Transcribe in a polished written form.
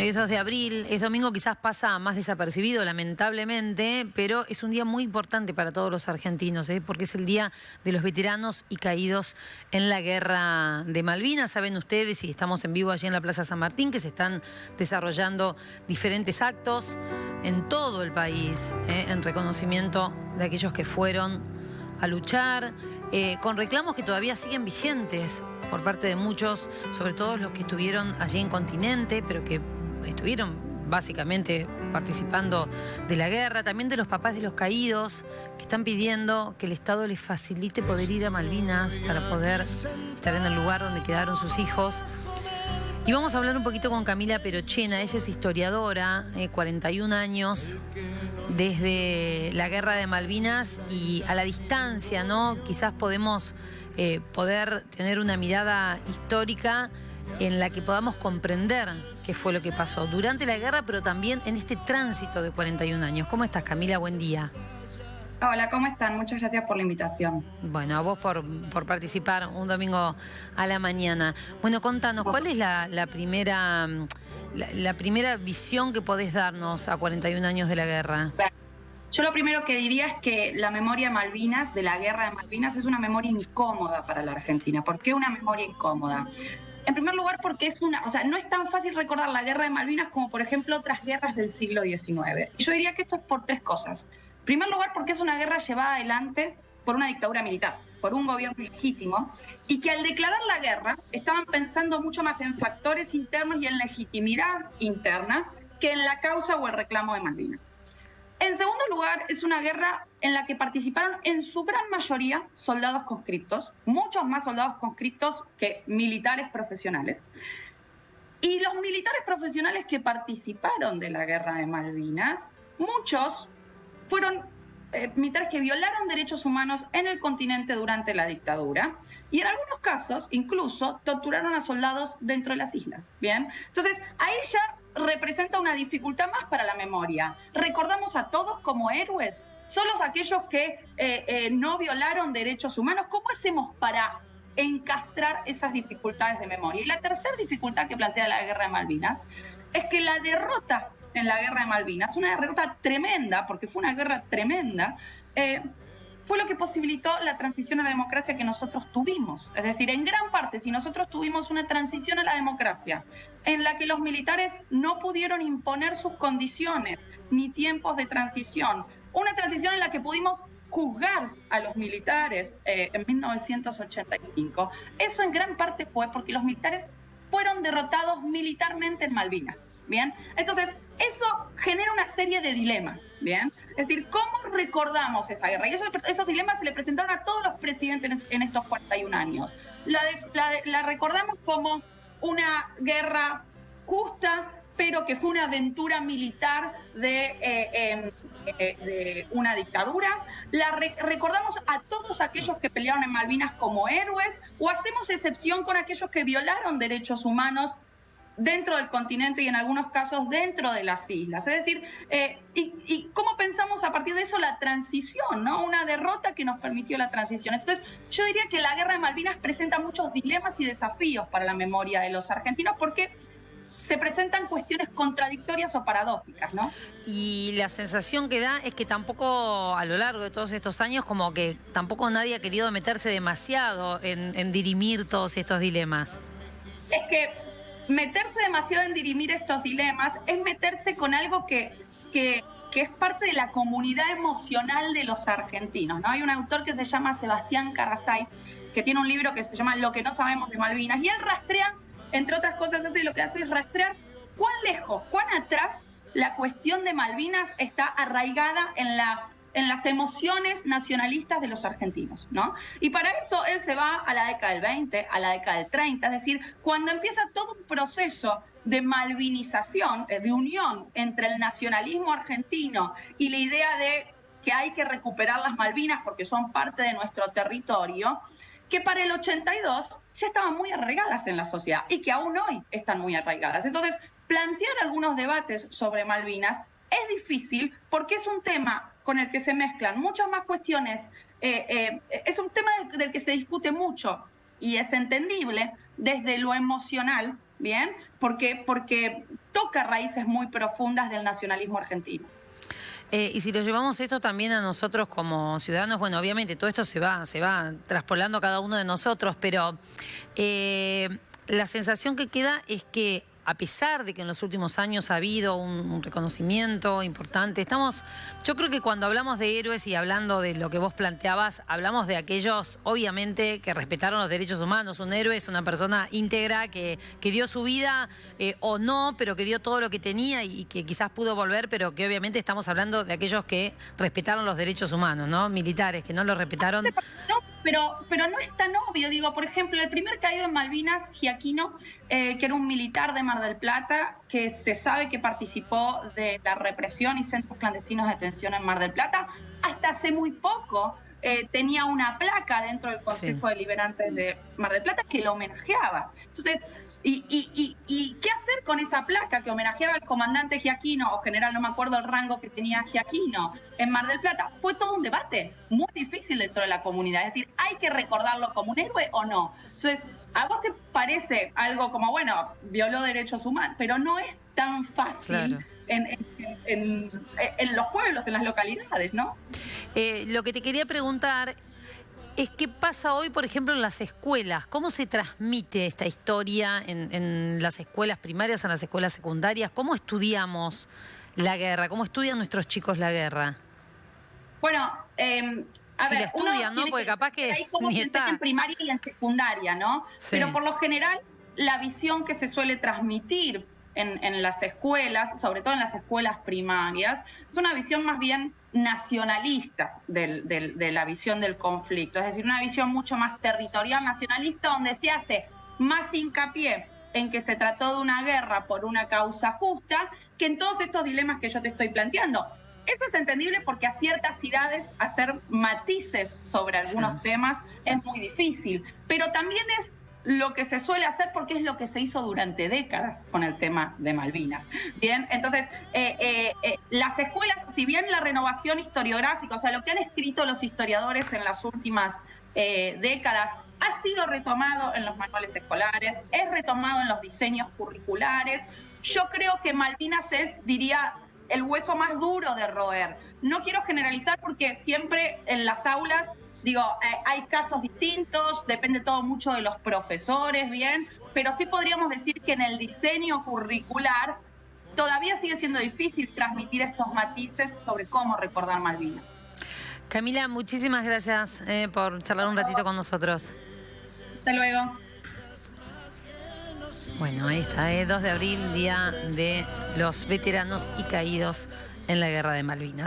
Hoy es 2 de abril, es domingo, quizás pasa más desapercibido, lamentablemente, pero es un día muy importante para todos los argentinos, porque es el día de los veteranos y caídos en la guerra de Malvinas. Saben ustedes, y estamos en vivo allí en la Plaza San Martín, que se están desarrollando diferentes actos en todo el país, en reconocimiento de aquellos que fueron a luchar, con reclamos que todavía siguen vigentes por parte de muchos, sobre todo los que estuvieron allí en continente, pero que estuvieron básicamente participando de la guerra, también de los papás de los caídos, que están pidiendo que el Estado les facilite poder ir a Malvinas para poder estar en el lugar donde quedaron sus hijos. Y vamos a hablar un poquito con Camila Perochena. Ella es historiadora, 41 años desde la guerra de Malvinas, y a la distancia, ¿no? Quizás podemos poder tener una mirada histórica en la que podamos comprender qué fue lo que pasó durante la guerra, pero también en este tránsito de 41 años. ¿Cómo estás, Camila? Buen día. Hola, ¿cómo están? Muchas gracias por la invitación. Bueno, a vos por participar un domingo a la mañana. Bueno, contanos, ¿cuál es la primera visión que podés darnos a 41 años de la guerra? Yo lo primero que diría es que la memoria de Malvinas, de la guerra de Malvinas, es una memoria incómoda para la Argentina. ¿Por qué una memoria incómoda? En primer lugar, porque no es tan fácil recordar la guerra de Malvinas como, por ejemplo, otras guerras del siglo XIX. Y yo diría que esto es por tres cosas. En primer lugar, porque es una guerra llevada adelante por una dictadura militar, por un gobierno ilegítimo, y que al declarar la guerra estaban pensando mucho más en factores internos y en legitimidad interna que en la causa o el reclamo de Malvinas. En segundo lugar, es una guerra en la que participaron en su gran mayoría soldados conscriptos, muchos más soldados conscriptos que militares profesionales. Y los militares profesionales que participaron de la guerra de Malvinas, muchos fueron militares que violaron derechos humanos en el continente durante la dictadura, y en algunos casos incluso torturaron a soldados dentro de las islas. Bien, entonces ahí ya representa una dificultad más para la memoria. ¿Recordamos a todos como héroes? ¿Solo aquellos que no violaron derechos humanos? ¿Cómo hacemos para encastrar esas dificultades de memoria? Y la tercera dificultad que plantea la guerra de Malvinas es que la derrota en la guerra de Malvinas, una derrota tremenda, porque fue una guerra tremenda, fue lo que posibilitó la transición a la democracia que nosotros tuvimos. Es decir, en gran parte, si nosotros tuvimos una transición a la democracia en la que los militares no pudieron imponer sus condiciones ni tiempos de transición, una transición en la que pudimos juzgar a los militares en 1985, eso en gran parte fue porque los militares fueron derrotados militarmente en Malvinas. ¿Bien? Entonces, eso genera una serie de dilemas, ¿bien? Es decir, ¿cómo recordamos esa guerra? Y esos dilemas se le presentaron a todos los presidentes en estos 41 años. La recordamos como una guerra justa, pero que fue una aventura militar de una dictadura. Recordamos a todos aquellos que pelearon en Malvinas como héroes, o hacemos excepción con aquellos que violaron derechos humanos dentro del continente y en algunos casos dentro de las islas. Es decir, y cómo pensamos a partir de eso la transición, ¿no? Una derrota que nos permitió la transición. Entonces, yo diría que la guerra de Malvinas presenta muchos dilemas y desafíos para la memoria de los argentinos, porque se presentan cuestiones contradictorias o paradójicas, ¿no? Y la sensación que da es que tampoco, a lo largo de todos estos años, como que tampoco nadie ha querido meterse demasiado en dirimir todos estos dilemas. Es que meterse demasiado en dirimir estos dilemas es meterse con algo que es parte de la comunidad emocional de los argentinos, ¿no? Hay un autor que se llama Sebastián Carrasay, que tiene un libro que se llama Lo que no sabemos de Malvinas, y él rastrea, entre otras cosas, lo que hace es rastrear cuán lejos, cuán atrás la cuestión de Malvinas está arraigada en las emociones nacionalistas de los argentinos, ¿no? Y para eso él se va a la década del 20, a la década del 30, es decir, cuando empieza todo un proceso de malvinización, de unión entre el nacionalismo argentino y la idea de que hay que recuperar las Malvinas porque son parte de nuestro territorio, que para el 82 ya estaban muy arraigadas en la sociedad y que aún hoy están muy arraigadas. Entonces, plantear algunos debates sobre Malvinas es difícil porque es un tema con el que se mezclan muchas más cuestiones, es un tema del que se discute mucho y es entendible desde lo emocional ¿bien? Porque toca raíces muy profundas del nacionalismo argentino. Y si lo llevamos esto también a nosotros como ciudadanos, bueno, obviamente todo esto se va traspolando a cada uno de nosotros, pero la sensación que queda es que a pesar de que en los últimos años ha habido un reconocimiento importante, yo creo que cuando hablamos de héroes y hablando de lo que vos planteabas, hablamos de aquellos, obviamente, que respetaron los derechos humanos. Un héroe es una persona íntegra que dio su vida o no, pero que dio todo lo que tenía y que quizás pudo volver, pero que obviamente estamos hablando de aquellos que respetaron los derechos humanos, ¿no? Militares, que no los respetaron. Pero no es tan obvio. Digo, por ejemplo, el primer caído en Malvinas, Giaquino, que era un militar de Mar del Plata, que se sabe que participó de la represión y centros clandestinos de detención en Mar del Plata, hasta hace muy poco tenía una placa dentro del Consejo Deliberante de Mar del Plata que lo homenajeaba. Entonces, ¿y qué hacer con esa placa que homenajeaba al comandante Giaquino, o general, no me acuerdo el rango que tenía Giaquino, en Mar del Plata? Fue todo un debate muy difícil dentro de la comunidad. Es decir, ¿hay que recordarlo como un héroe o no? Entonces, ¿a vos te parece algo como, bueno, violó derechos humanos? Pero no es tan fácil en los pueblos, en las localidades, ¿no? Lo que te quería preguntar es qué pasa hoy, por ejemplo, en las escuelas. ¿Cómo se transmite esta historia en las escuelas primarias, en las escuelas secundarias? ¿Cómo estudiamos la guerra? ¿Cómo estudian nuestros chicos la guerra? Bueno, si la estudian, ¿no? Porque capaz que hay como ni está. En primaria y en secundaria, ¿no? Sí. Pero por lo general, la visión que se suele transmitir en las escuelas, sobre todo en las escuelas primarias, es una visión más bien nacionalista de la visión del conflicto. Es decir, una visión mucho más territorial, nacionalista, donde se hace más hincapié en que se trató de una guerra por una causa justa que en todos estos dilemas que yo te estoy planteando. Eso es entendible porque a ciertas edades hacer matices sobre algunos temas es muy difícil, pero también es lo que se suele hacer porque es lo que se hizo durante décadas con el tema de Malvinas. Bien, entonces, las escuelas, si bien la renovación historiográfica, o sea, lo que han escrito los historiadores en las últimas décadas, ha sido retomado en los manuales escolares, es retomado en los diseños curriculares, yo creo que Malvinas es, diría, el hueso más duro de roer. No quiero generalizar porque siempre en las aulas, digo, hay casos distintos, depende todo mucho de los profesores, bien, pero sí podríamos decir que en el diseño curricular todavía sigue siendo difícil transmitir estos matices sobre cómo recordar Malvinas. Camila, muchísimas gracias por charlar un ratito con nosotros. Hasta luego. Bueno, ahí está, 2 de abril, Día de los Veteranos y Caídos en la Guerra de Malvinas.